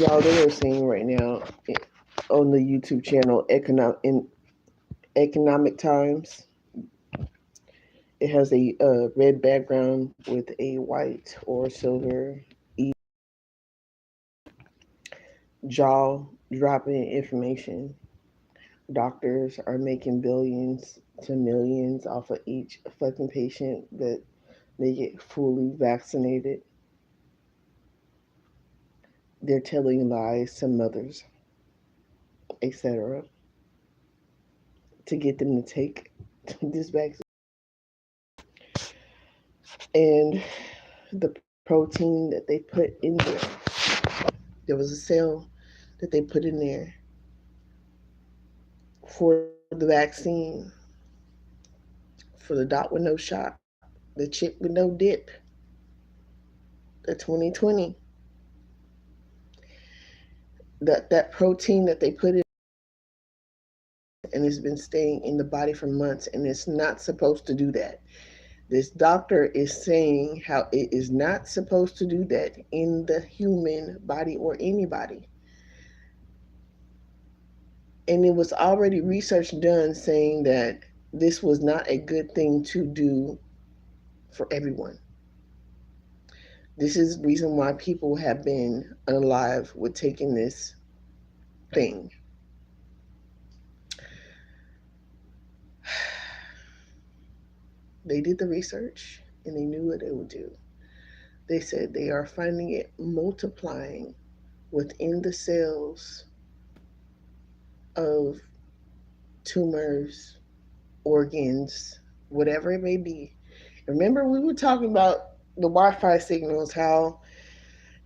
Y'all, they are saying right now on the YouTube channel Economic Times. It has a red background with a white or silver jaw dropping information. Doctors are making billions to millions off of each fucking patient that they get fully vaccinated. They're telling lies to mothers, etc., to get them to take this vaccine. And the protein that they put in there was a cell that they put in there for the vaccine, for the dot with no shot, the chip with no dip, the 2020, that protein that they put in, and it's been staying in the body for months, and it's not supposed to do that. This doctor is saying how it is not supposed to do that in the human body or anybody. And it was already research done saying that this was not a good thing to do for everyone. This is the reason why people have been unalive with taking this thing. They did the research and they knew what they would do. They said they are finding it multiplying within the cells of tumors, organs, whatever it may be. Remember, we were talking about the Wi Fi signals, how,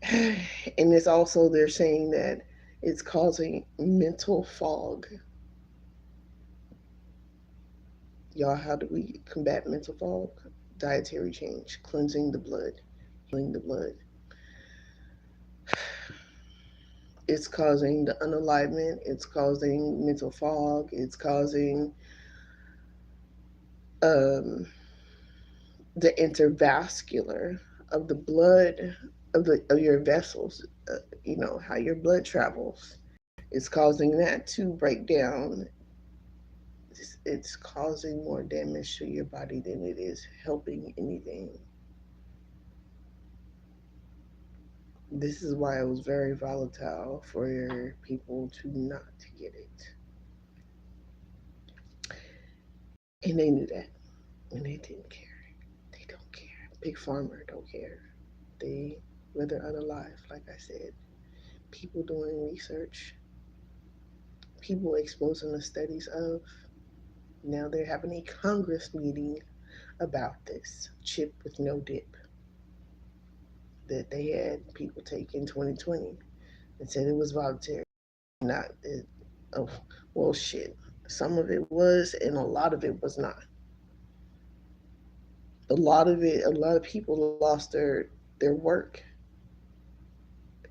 and it's also, they're saying that it's causing mental fog. Y'all, how do we combat mental fog? Dietary change, cleansing the blood, healing the blood. It's causing the unalignment, it's causing mental fog, it's causing um, the intervascular of the blood of your vessels, how your blood travels. It's causing that to break down. It's causing more damage to your body than it is helping anything. This is why it was very volatile for people to not get it. And they knew that. And they didn't care. They don't care. Big Pharma don't care. They, whether unalive, like I said, people doing research, people exposing the studies of. Now they're having a Congress meeting about this chip with no dip that they had people take in 2020 and said it was voluntary. Not it, oh, well, shit. Some of it was, and a lot of it was not. A lot of people lost their work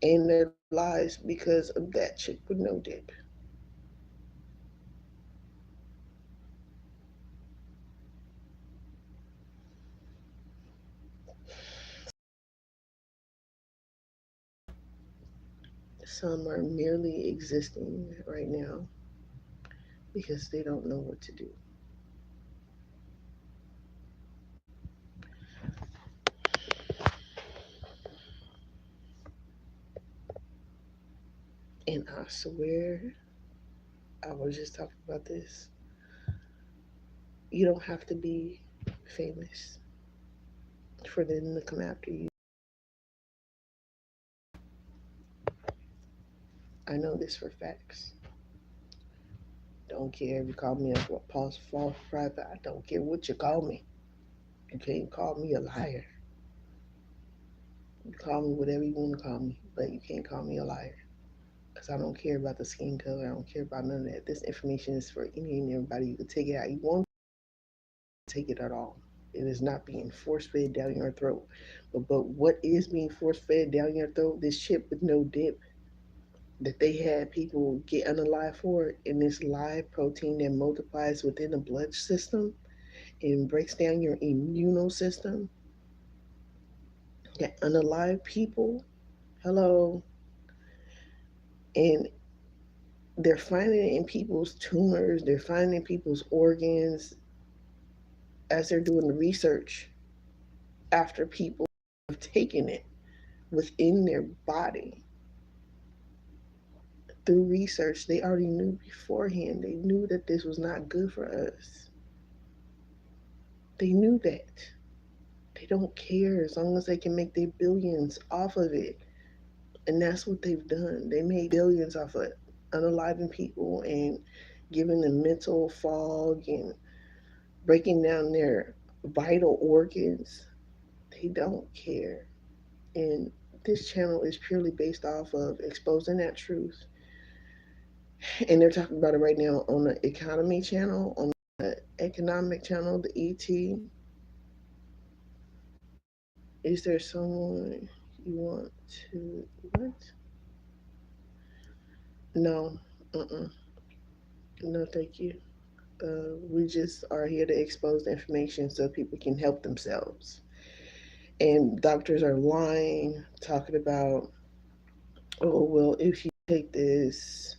and their lives because of that chip with no dip. Some are merely existing right now because they don't know what to do. And I swear, I was just talking about this. You don't have to be famous for them to come after you. I know this for facts. Don't care if you call me a false prophet. I don't care what you call me. You can't call me a liar. You call me whatever you want to call me, but you can't call me a liar. Because I don't care about the skin color. I don't care about none of that. This information is for any and everybody. You can take it out. You won't take it at all. It is not being force fed down your throat. But what is being force fed down your throat? This chip with no dip that they had people get unalive for, and this live protein that multiplies within the blood system and breaks down your immune system. That unalive people, hello, And they're finding it in people's tumors, they're finding people's organs as they're doing the research after people have taken it within their body. Through research, they already knew beforehand. They knew that this was not good for us. They knew that. They don't care as long as they can make their billions off of it. And that's what they've done. They made billions off of unaliving people and giving them mental fog and breaking down their vital organs. They don't care. And this channel is purely based off of exposing that truth. And they're talking about it right now on the economy channel, on the economic channel, the ET. Is there someone you want to what? No. Uh-uh. No, thank you. We just are here to expose the information so people can help themselves. And doctors are lying, talking about, oh, well, if you take this,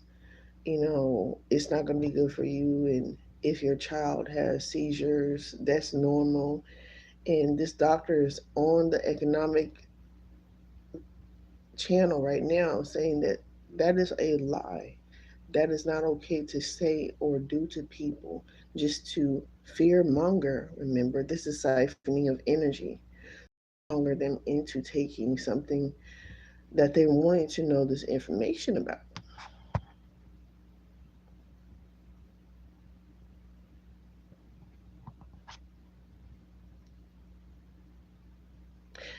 it's not going to be good for you. And if your child has seizures, that's normal. And this doctor is on the economic channel right now saying that that is a lie. That is not okay to say or do to people just to fear monger. Remember, this is siphoning of energy, monger them into taking something that they wanted to know this information about.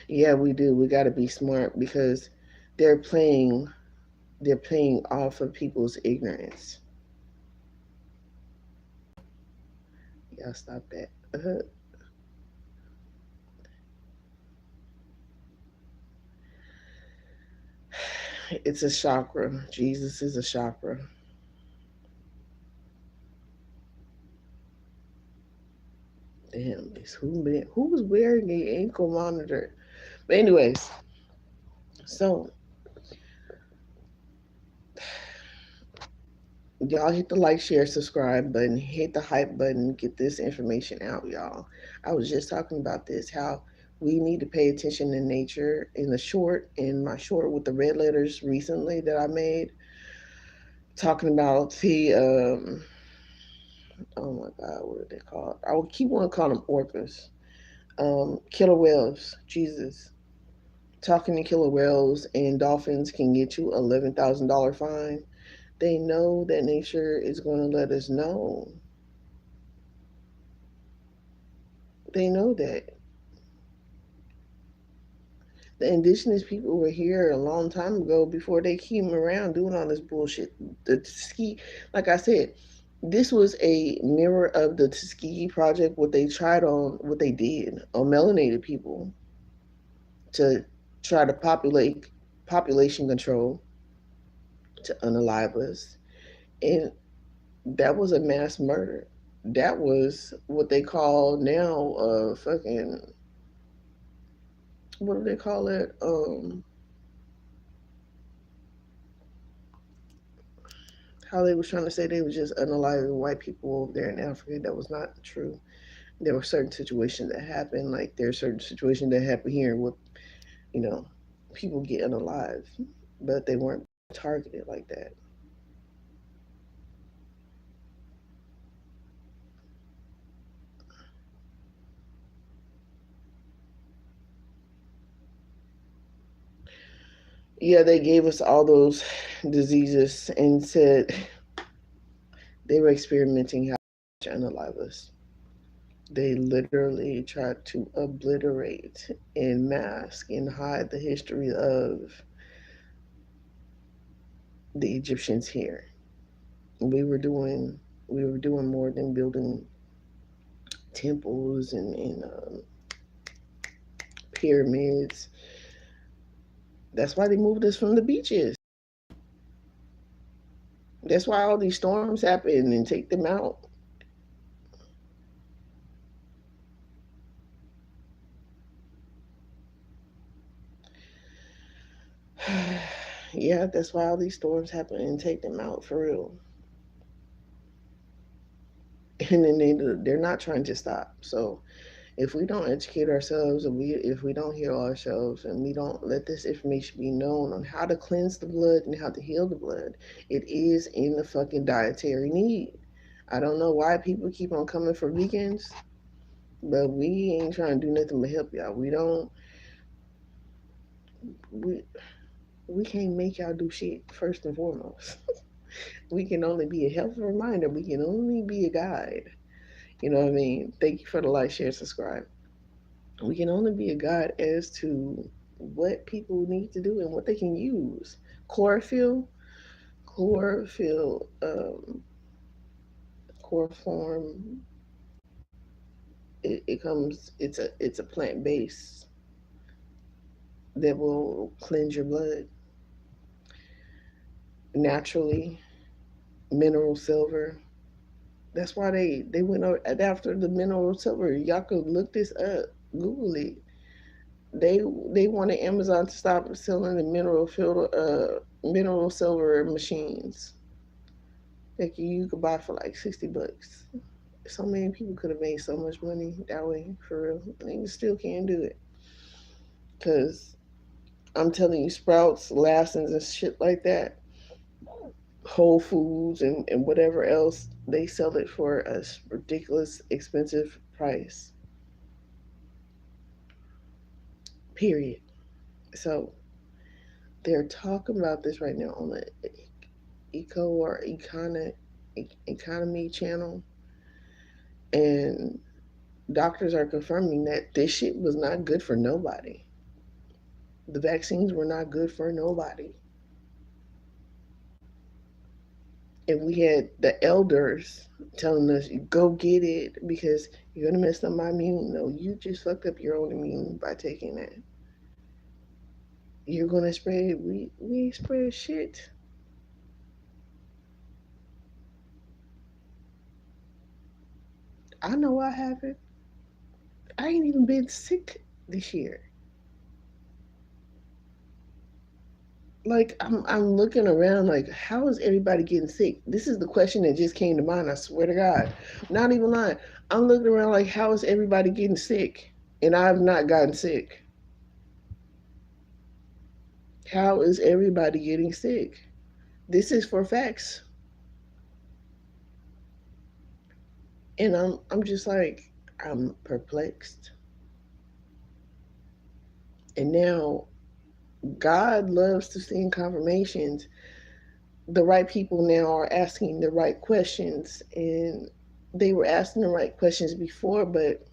Yeah, we do. We got to be smart because they're playing they're playing off of people's ignorance. Y'all stop that. It's a chakra. Jesus is a chakra. Damn, who was wearing a ankle monitor? But anyways, so y'all hit the like, share, subscribe button, hit the hype button, get this information out, y'all. I was just talking about this, how we need to pay attention to nature in my short with the red letters recently that I made, talking about the oh my god, what are they called? I will keep on calling them orcas. Killer whales, Jesus. Talking to killer whales and dolphins can get you $11,000 fine. They know that nature is going to let us know. They know that. The indigenous people were here a long time ago before they came around doing all this bullshit. The Tuskegee, like I said, this was a mirror of the Tuskegee Project, what they did on melanated people to try to population control, to unalive us. And that was a mass murder. That was what they call now fucking, what do they call it? How they was trying to say they was just unaliving white people over there in Africa. That was not true. There were certain situations that happened, like there are certain situations that happen here with, you know, people get unalive, but they weren't targeted like that. Yeah, they gave us all those diseases and said they were experimenting how to unalive us. They literally tried to obliterate and mask and hide the history of the Egyptians here. We were doing we were doing more than building temples and pyramids. That's why they moved us from the beaches. That's why all these storms happen and take them out. Yeah, that's why all these storms happen and take them out for real. And then they're not trying to stop. So if we don't educate ourselves, and if we don't heal ourselves, and we don't let this information be known on how to cleanse the blood and how to heal the blood, it is in the fucking dietary need. I don't know why people keep on coming for vegans, but we ain't trying to do nothing but help y'all. We we can't make y'all do shit first and foremost. We can only be a helpful reminder. We can only be a guide. You know what I mean? Thank you for the like, share, subscribe. We can only be a guide as to what people need to do and what they can use. Chlorophyll, chlorophyll, chloroform. It comes. It's a plant base that will cleanse your blood naturally. Mineral silver. That's why they went after the mineral silver. Y'all could look this up, Google it. They they wanted Amazon to stop selling the mineral silver machines that you could buy for like $60. So many people could have made so much money that way for real. And you still can't do it because I'm telling you, Sprouts, Lassen's, and shit like that, Whole Foods, and whatever else, they sell it for a ridiculous expensive price. Period. So they're talking about this right now on the Eco or Economy channel, and doctors are confirming that this shit was not good for nobody. The vaccines were not good for nobody. And we had the elders telling us, go get it because you're going to mess up my immune. No, you just fucked up your own immune by taking that. You're going to spread, we spread shit. I know I haven't. I ain't even been sick this year. Like I'm looking around like how is everybody getting sick? This is the question that just came to mind, I swear to God. Not even lying. I'm looking around like how is everybody getting sick? And I've not gotten sick. How is everybody getting sick? This is for facts. And I'm just like I'm perplexed. And now God loves to send confirmations. The right people now are asking the right questions, and they were asking the right questions before, but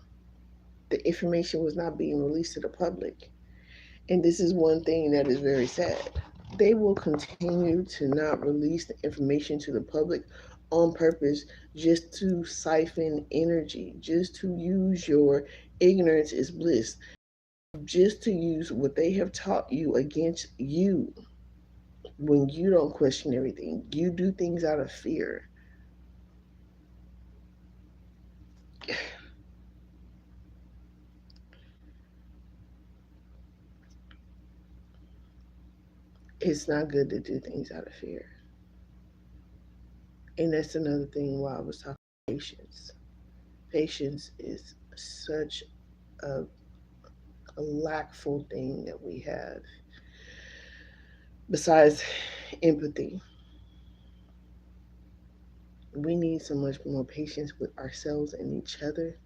the information was not being released to the public. And this is one thing that is very sad. They will continue to not release the information to the public on purpose just to siphon energy, just to use your ignorance is bliss, just to use what they have taught you against you when you don't question everything. You do things out of fear. It's not good to do things out of fear. And that's another thing why I was talking about patience. Patience is such a lackful thing that we have. Besides empathy, we need so much more patience with ourselves and each other,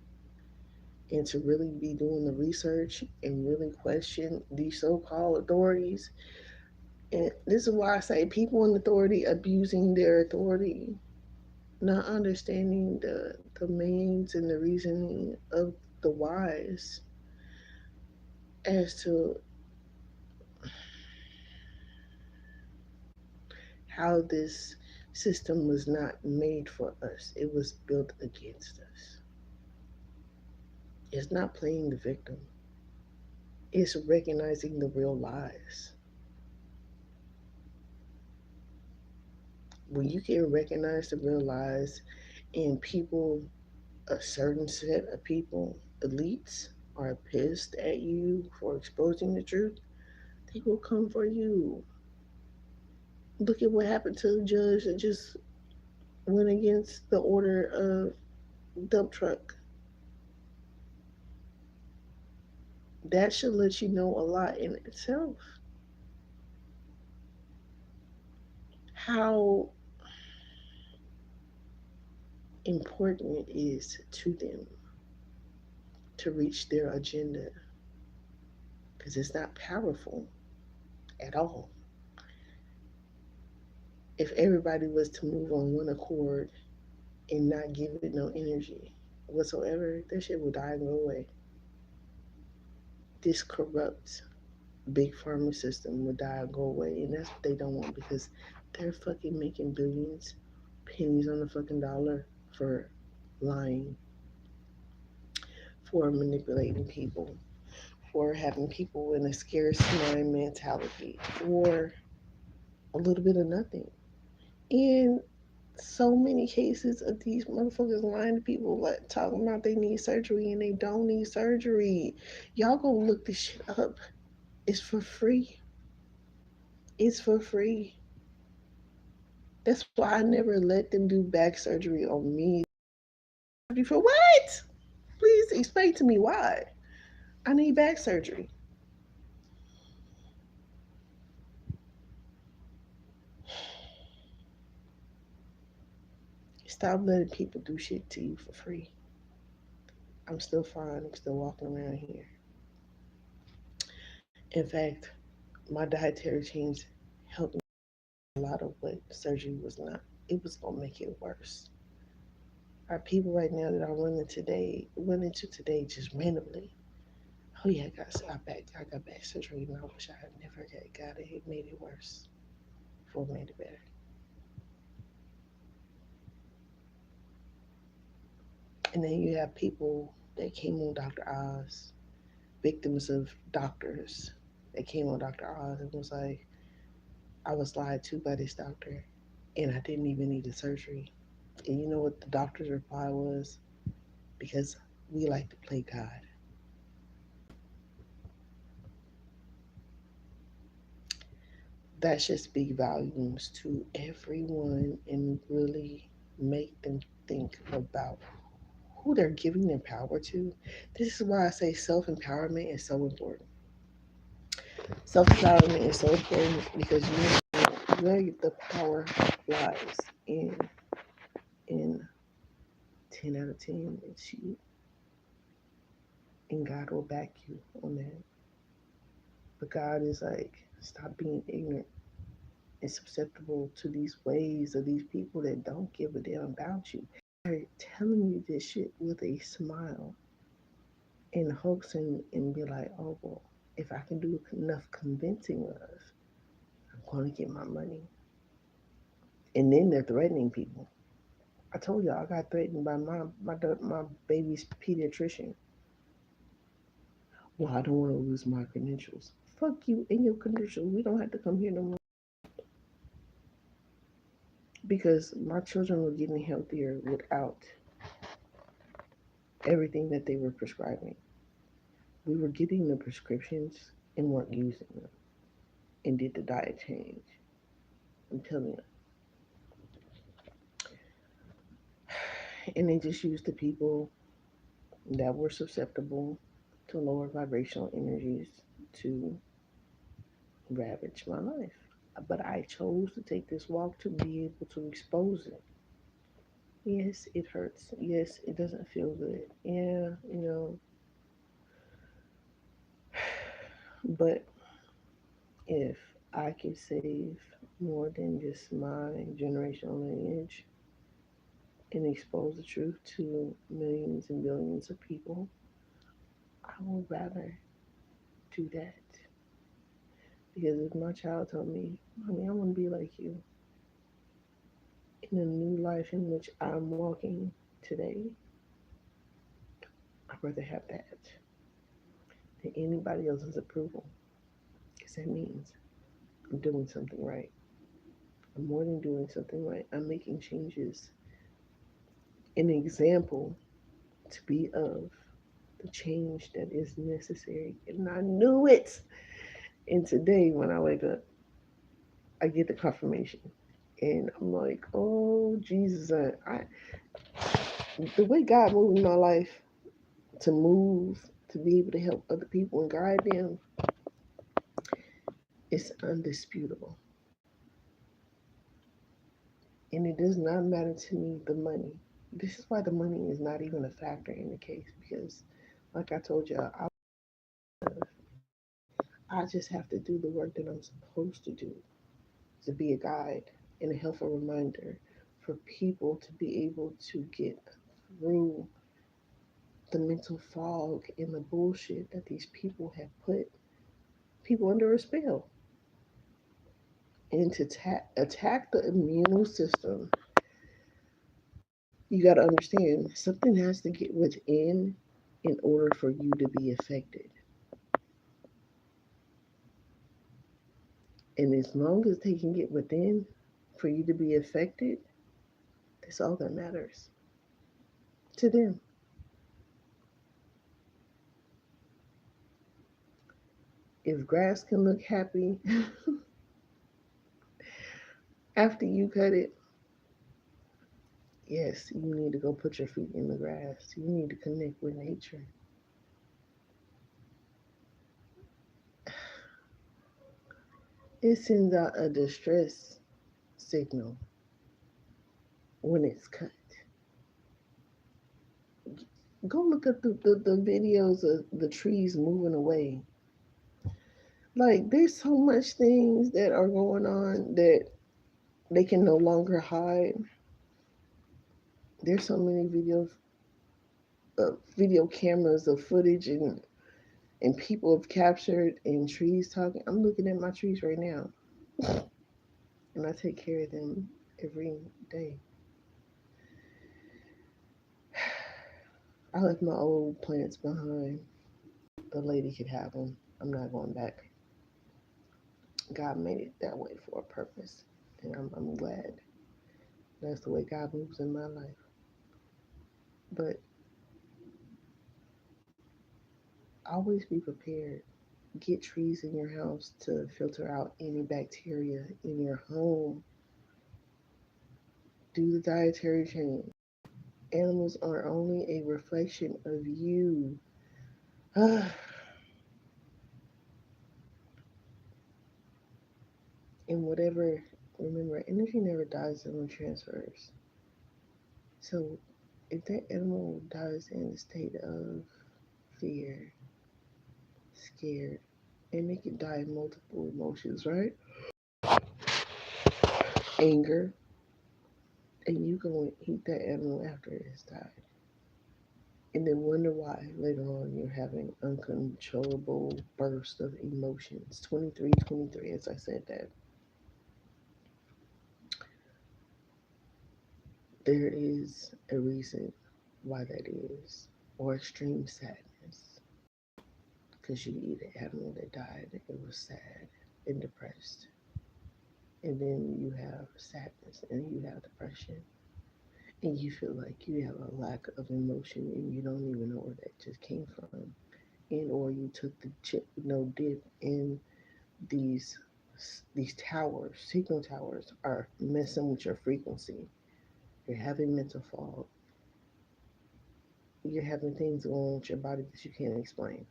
and to really be doing the research and really question these so-called authorities. And this is why I say people in authority abusing their authority, not understanding the means and the reasoning of the whys as to how this system was not made for us. It was built against us. It's not playing the victim. It's recognizing the real lies. When you can recognize the real lies and people, a certain set of people, elites, are pissed at you for exposing the truth, they will come for you. Look at what happened to the judge that just went against the order of dump truck. That should let you know a lot in itself. How important it is to them to reach their agenda, because it's not powerful at all. If everybody was to move on one accord and not give it no energy whatsoever, that shit will die and go away. This corrupt big pharma system will die and go away, and that's what they don't want, because they're fucking making billions, pennies on the fucking dollar for lying, for manipulating people, for having people in a scarce mind mentality, for a little bit of nothing. And so many cases of these motherfuckers lying to people, like talking about they need surgery and they don't need surgery. Y'all go look this shit up. It's for free. It's for free. That's why I never let them do back surgery on me. For what? Please explain to me why. I need back surgery. Stop letting people do shit to you for free. I'm still fine. I'm still walking around here. In fact, my dietary change helped me a lot of what surgery was not. It was gonna make it worse. Our people right now that I'm went into today just randomly. Oh yeah, I got back surgery, and I wish I had never got it. It made it worse before it made it better. And then you have people that came on Dr. Oz, victims of doctors that came on Dr. Oz and was like, I was lied to by this doctor, and I didn't even need the surgery. And you know what the doctor's reply was? Because we like to play God. That should speak volumes to everyone and really make them think about who they're giving their power to. This is why I say self empowerment is so important. Self empowerment is so important because you know where the power lies in 10 out of 10. It's you, and God will back you on that. But God is like, stop being ignorant and susceptible to these ways of these people that don't give a damn about you. They're telling you this shit with a smile in hopes and be like, oh, well, if I can do enough convincing of, I'm going to get my money. And then they're threatening people. I told y'all I got threatened by my baby's pediatrician. Well, I don't want to lose my credentials. Fuck you and your credentials. We don't have to come here no more. Because my children were getting healthier without everything that they were prescribing. We were getting the prescriptions and weren't using them and did the diet change. I'm telling you. And they just used the people that were susceptible to lower vibrational energies to ravage my life. But I chose to take this walk to be able to expose it. Yes, it hurts. Yes, it doesn't feel good. Yeah, but if I could save more than just my generational lineage and expose the truth to millions and billions of people, I would rather do that. Because if my child told me, Mommy, I want to be like you in a new life in which I'm walking today, I'd rather have that than anybody else's approval. Because that means I'm doing something right. I'm more than doing something right. I'm making changes, an example to be of the change that is necessary. And I knew it. And today, when I wake up, I get the confirmation. And I'm like, oh Jesus, the way God moved in my life to move, to be able to help other people and guide them, it's undisputable. And it does not matter to me the money. This is why the money is not even a factor in the case because, like I told you, I just have to do the work that I'm supposed to do to be a guide and a helpful reminder for people to be able to get through the mental fog and the bullshit that these people have put people under a spell and to attack the immune system. You got to understand something has to get within in order for you to be affected. And as long as they can get within for you to be affected, that's all that matters to them. If grass can look happy after you cut it, yes, you need to go put your feet in the grass. You need to connect with nature. It sends out a distress signal when it's cut. Go look at the videos of the trees moving away. Like, there's so much things that are going on that they can no longer hide. There's so many video cameras of footage and people have captured and trees talking. I'm looking at my trees right now, and I take care of them every day. I left my old plants behind. The lady could have them. I'm not going back. God made it that way for a purpose, and I'm glad that's the way God moves in my life. But always be prepared. Get trees in your house to filter out any bacteria in your home. Do the dietary change. Animals are only a reflection of you. And whatever, remember, energy never dies, it only transfers. So if that animal dies in a state of fear, scared, and it can die in multiple emotions, right? Anger, and you go and eat that animal after it's died. And then wonder why later on you're having uncontrollable bursts of emotions. 23, 23, as I said that. There is a reason why that is, or extreme sadness. Because you eat an animal that died, it was sad and depressed. And then you have sadness and you have depression. And you feel like you have a lack of emotion and you don't even know where that just came from. And or you took the chip with no dip in these these towers, signal towers, are messing with your frequency. You're having mental fog. You're having things going on with your body that you can't explain.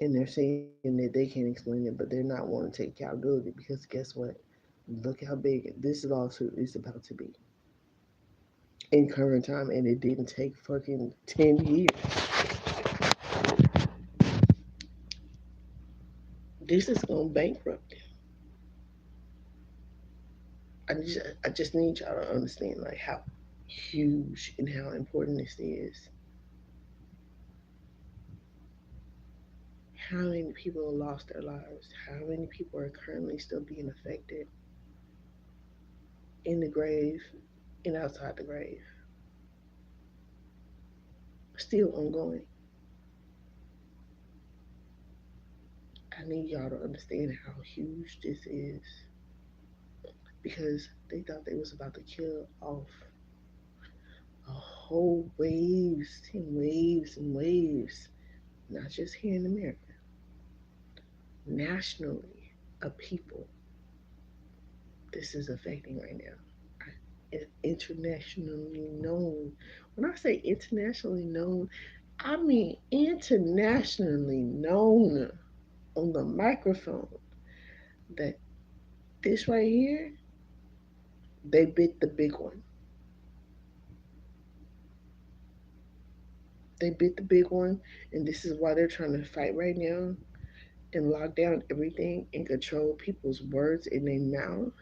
And they're saying that they can't explain it, but they're not wanting to take accountability because guess what? Look how big this lawsuit is about to be in current time, and it didn't take fucking 10 years. This is gonna bankrupt them. I just need y'all to understand like how huge and how important this is. How many people have lost their lives? How many people are currently still being affected in the grave and outside the grave? Still ongoing. I need y'all to understand how huge this is because they thought they was about to kill off a whole waves and waves and waves, not just here in America, nationally, of people. this is affecting right now. It's internationally known. When I say internationally known, I mean internationally known on the microphone that this right here, they bit the big one. They bit the big one, and this is why they're trying to fight right now and lock down everything and control people's words in their mouth.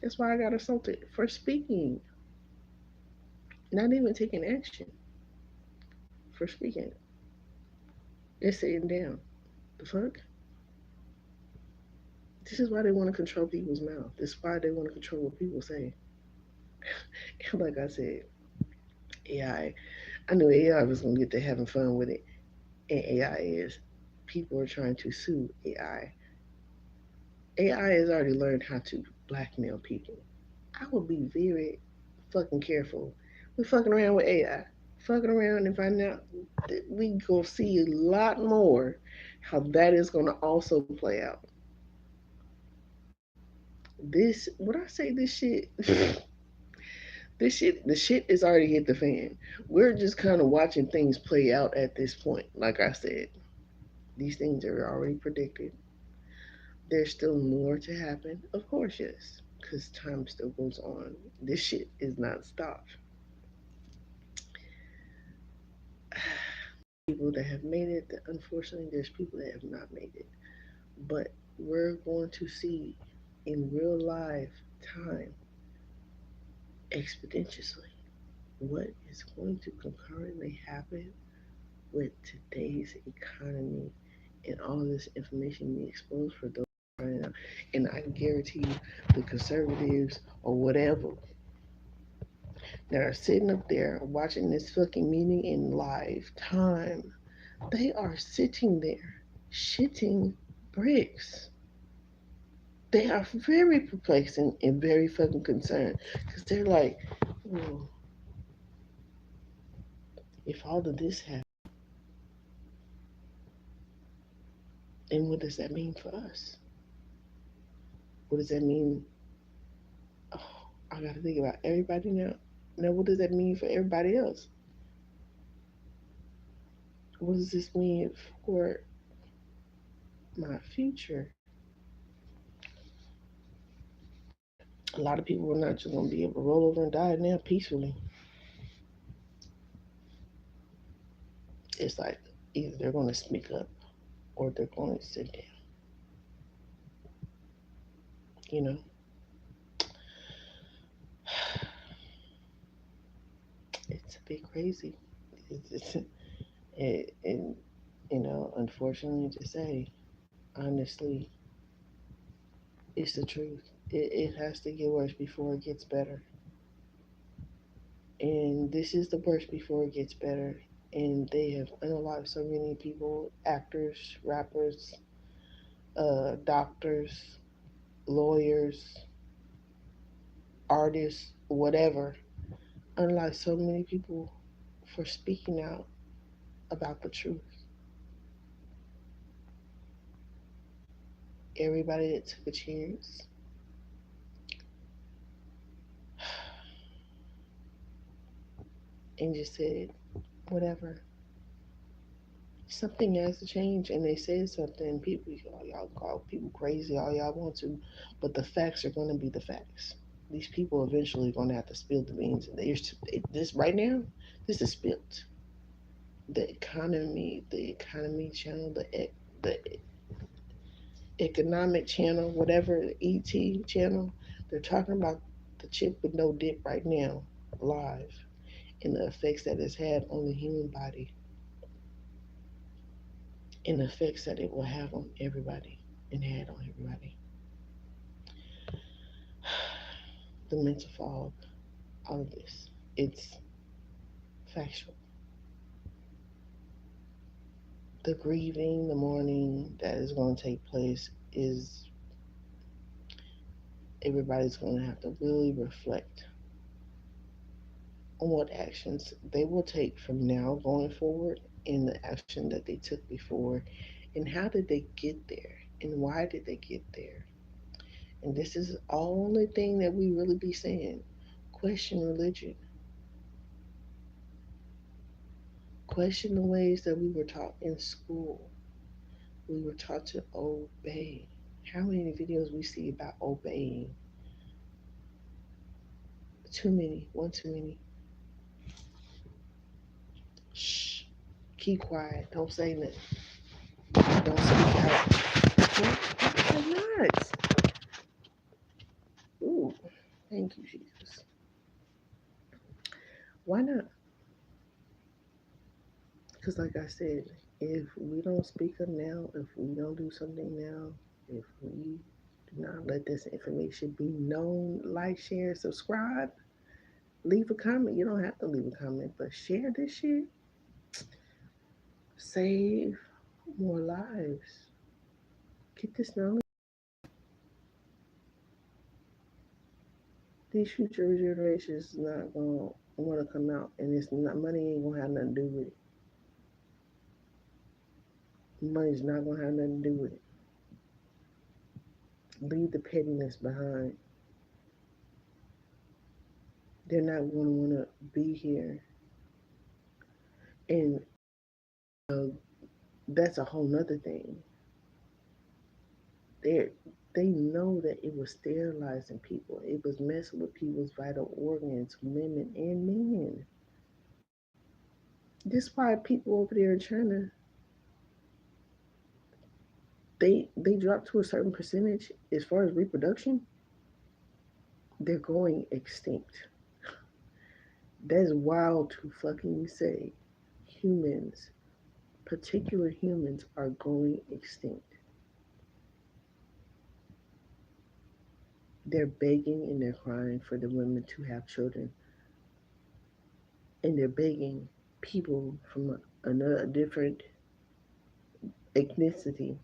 That's why I got assaulted for speaking, not even taking action for speaking. They're sitting down. The fuck? This is why they want to control people's mouth. This is why they want to control what people say. Like I said, AI. I knew AI was gonna get to having fun with it, and AI is people are trying to sue AI. AI has already learned how to blackmail people. I would be very fucking careful. We fucking around with AI, fucking around and finding out that we gonna see a lot more how that is gonna also play out. This when I say this shit, the shit is already hit the fan. We're just kind of watching things play out at this point. Like I said, these things are already predicted. There's still more to happen, of course, yes, because time still goes on. This shit is not stopped. People that have made it, unfortunately, there's people that have not made it. But we're going to see in real life time expeditiously what is going to concurrently happen with today's economy and all this information being exposed for those right now. And I guarantee you, the conservatives or whatever that are sitting up there watching this fucking meeting in live time, they are sitting there shitting bricks. They are very perplexed and very fucking concerned because they're like, well, if all of this happened, then what does that mean for us? What does that mean? Oh, I got to think about everybody now. Now, what does that mean for everybody else? What does this mean for my future? A lot of people are not just going to be able to roll over and die now peacefully. It's like either they're going to speak up or they're going to sit down. You know, it's a bit crazy. It's and unfortunately to say, honestly, it's the truth. It has to get worse before it gets better. And this is the worst before it gets better. And they have unalived so many people, actors, rappers, doctors, lawyers, artists, whatever. Unlike so many people for speaking out about the truth. Everybody that took a chance and just said, whatever, something has to change. And they said something. People, y'all call people crazy all y'all want to, but the facts are going to be the facts. These people eventually are going to have to spill the beans. And this right now, this is spilled. The economy channel, the economic channel, whatever, the ET channel, they're talking about the chip with no dip right now, live, and the effects that it's had on the human body and the effects that it will have on everybody and had on everybody. The mental fog, all of this, it's factual. The grieving, the mourning that is going to take place is everybody's going to have to really reflect on what actions they will take from now going forward and the action that they took before and how did they get there and why did they get there And this is the only thing that we really be saying. Question religion. Question the ways that we were taught in school. We were taught to obey. How many videos we see about obeying? Too many. One too many. Shh. Keep quiet. Don't say nothing. Don't speak out. Why not? Ooh. Thank you, Jesus. Why not? Because, like I said, if we don't speak up now, if we don't do something now, if we do not let this information be known, like, share, subscribe, leave a comment. You don't have to leave a comment, but share this shit. Save more lives. Get this knowledge. These future generations is not gonna want to come out, and it's not money ain't gonna have nothing to do with it. Money's not gonna have nothing to do with it. Leave the pettiness behind. They're not gonna want to be here, and uh, that's a whole nother thing. They they know that it was sterilizing people. It was messing with people's vital organs, women and men. This why people over there in China they drop to a certain percentage as far as reproduction. They're going extinct. That's wild to fucking say. Humans, particular humans, are going extinct. They're begging and they're crying for the women to have children, and they're begging people from another different ethnicity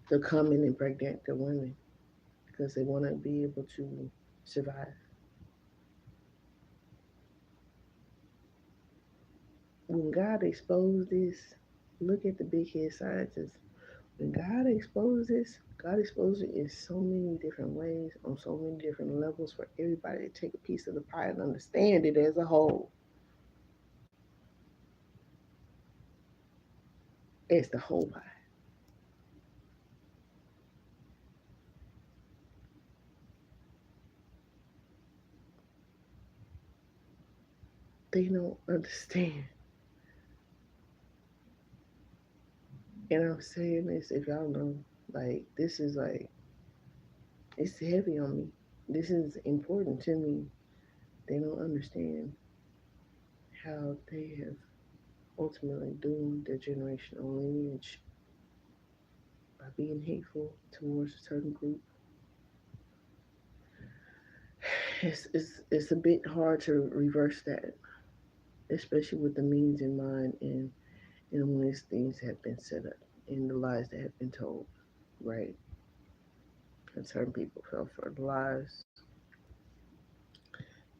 to come and impregnate the women because they want to be able to survive. When God exposed this, look at the big head scientists. When God exposed this, God exposed it in so many different ways, on so many different levels for everybody to take a piece of the pie and understand it as a whole. It's the whole pie. They don't understand. And I'm saying this, if y'all know, like, this is like, it's heavy on me. This is important to me. They don't understand how they have ultimately doomed their generational lineage by being hateful towards a certain group. It's a bit hard to reverse that, especially with the means in mind and when these things have been set up and the lies that have been told, right? And certain people fell for the lies,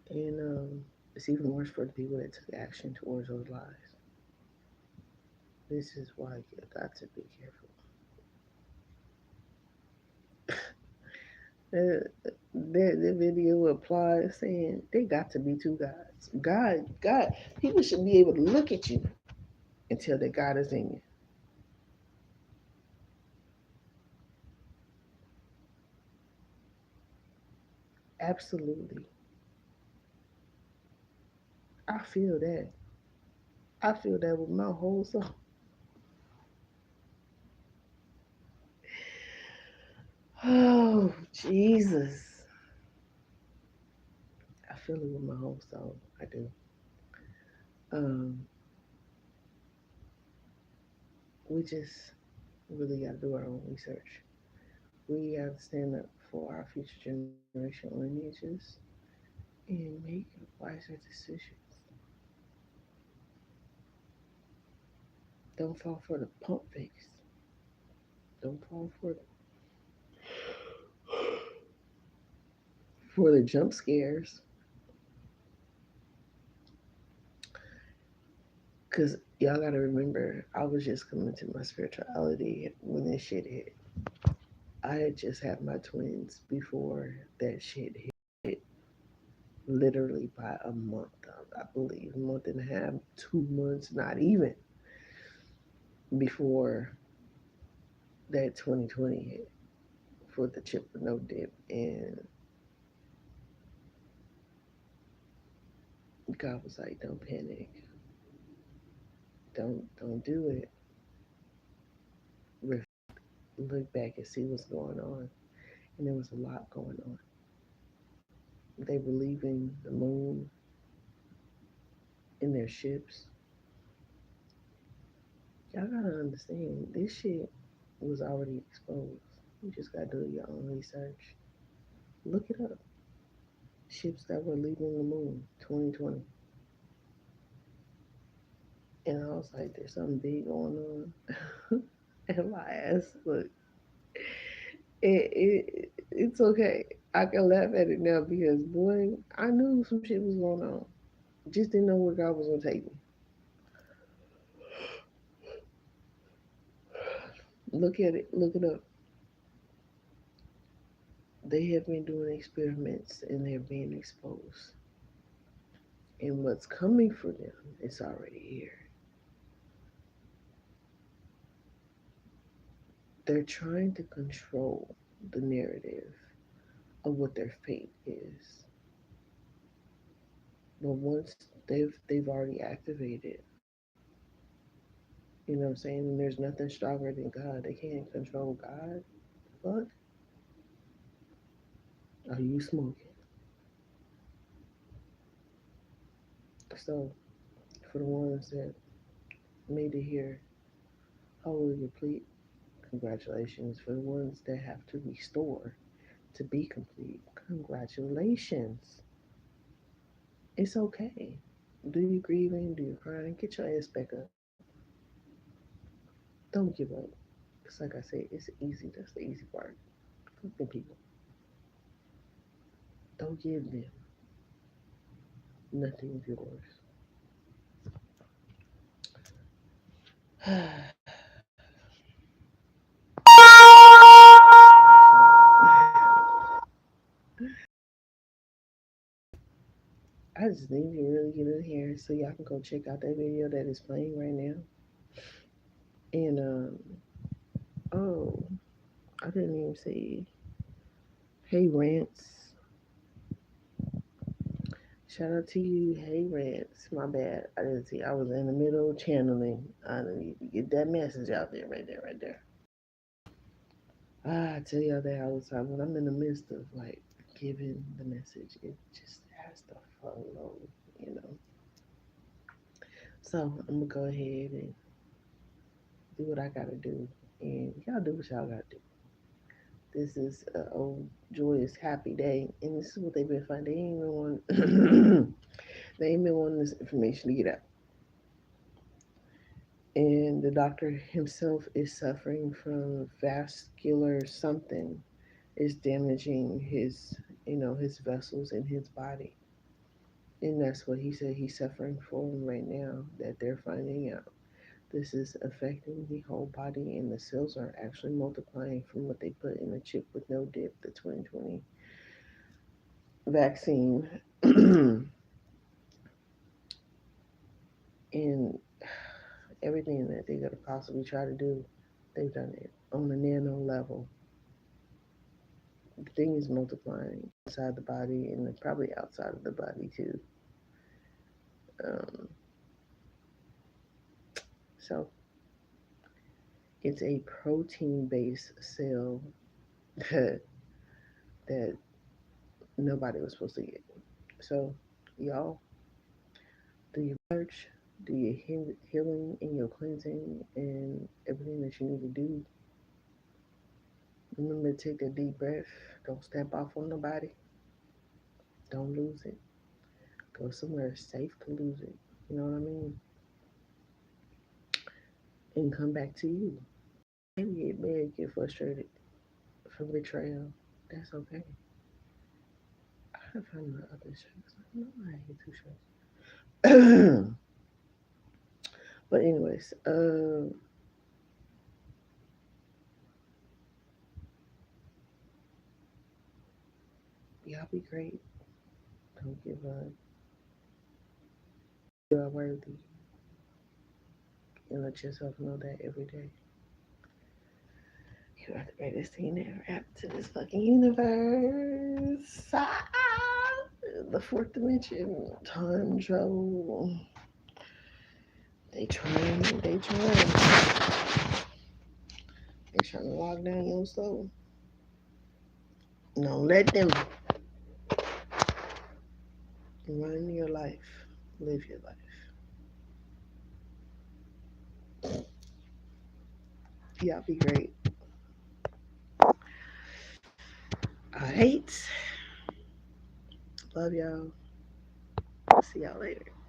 and it's even worse for the people that took action towards those lies. This is why you got to be careful. The video applies saying they got to be two gods. God, people should be able to look at you and tell that God is in you. Absolutely. I feel that. I feel that with my whole soul. Oh, Jesus. I feel it with my whole soul. I do. Um, we just really got to do our own research. We have to stand up for our future generational lineages and make wiser decisions. Don't fall for the pump fakes. Don't fall for the jump scares. Cause y'all gotta remember, I was just coming to my spirituality when this shit hit. I I had just had my twins before that shit hit, literally by a month, I believe, a month and a half, 2 months, not even before that 2020 hit for the chip with no dip. And God was like, don't panic. Don't do it. Look back and see what's going on. And there was a lot going on. They were leaving the moon in their ships. Y'all gotta understand, this shit was already exposed. You just gotta do your own research. Look it up. Ships that were leaving the moon, 2020. And I was like, there's something big going on. And my ass, look, it's okay. I can laugh at it now because, boy, I knew some shit was going on. Just didn't know where God was gonna take me. Look at it, look it up. They have been doing experiments and they're being exposed. And what's coming for them is already here. They're trying to control the narrative of what their fate is. But once they've already activated, you know what I'm saying? And there's nothing stronger than God. They can't control God. But are you smoking? So for the ones that made it here wholly complete, congratulations. For the ones that have to restore to be complete, congratulations. It's okay. Do you grieving? Do you crying? Get your ass back up. Don't give up. Because, like I said, it's easy. That's the easy part. Fuck them people. Don't give them nothing of yours. I just need to really get in here so y'all can go check out that video that is playing right now. And oh, I didn't even see. Hey Rants, shout out to you. Hey Rants, my bad. I didn't see. I was in the middle of channeling. I need to get that message out there, right there, right there. I tell y'all that all the time. When I'm in the midst of like giving the message, it just has to flow, you know. So I'm gonna go ahead and do what I gotta do, and y'all do what y'all gotta do. This is a old joyous happy day, and this is what they've been finding. They ain't even want, they ain't been wanting this information to get out. And the doctor himself is suffering from vascular something is damaging his, his vessels in his body. And that's what he said he's suffering from right now, that they're finding out. This is affecting the whole body, and the cells are actually multiplying from what they put in the chip with no dip, the 2020 vaccine. And everything that they could possibly try to do, they've done it on a nano level. The thing is multiplying inside the body and probably outside of the body too. Um, so it's a protein-based cell that that nobody was supposed to get. So y'all do your research, do your healing and your cleansing and everything that you need to do. Remember to take that deep breath. Don't step off on nobody. Don't lose it. Go somewhere safe to lose it. You know what I mean? And come back to you. Maybe get mad, get frustrated from betrayal. That's okay. I gotta find my other shirts. I know I hate two shirts. But anyways, Y'all be great. Don't give up. You are worthy. And let yourself know that every day. You are the greatest thing that ever happened to this fucking universe. The fourth dimension. Time travel. They trying. They trying. They trying to lock down your soul. Don't let them run your life. Live your life. Y'all be great. Alright. Love y'all. See y'all later.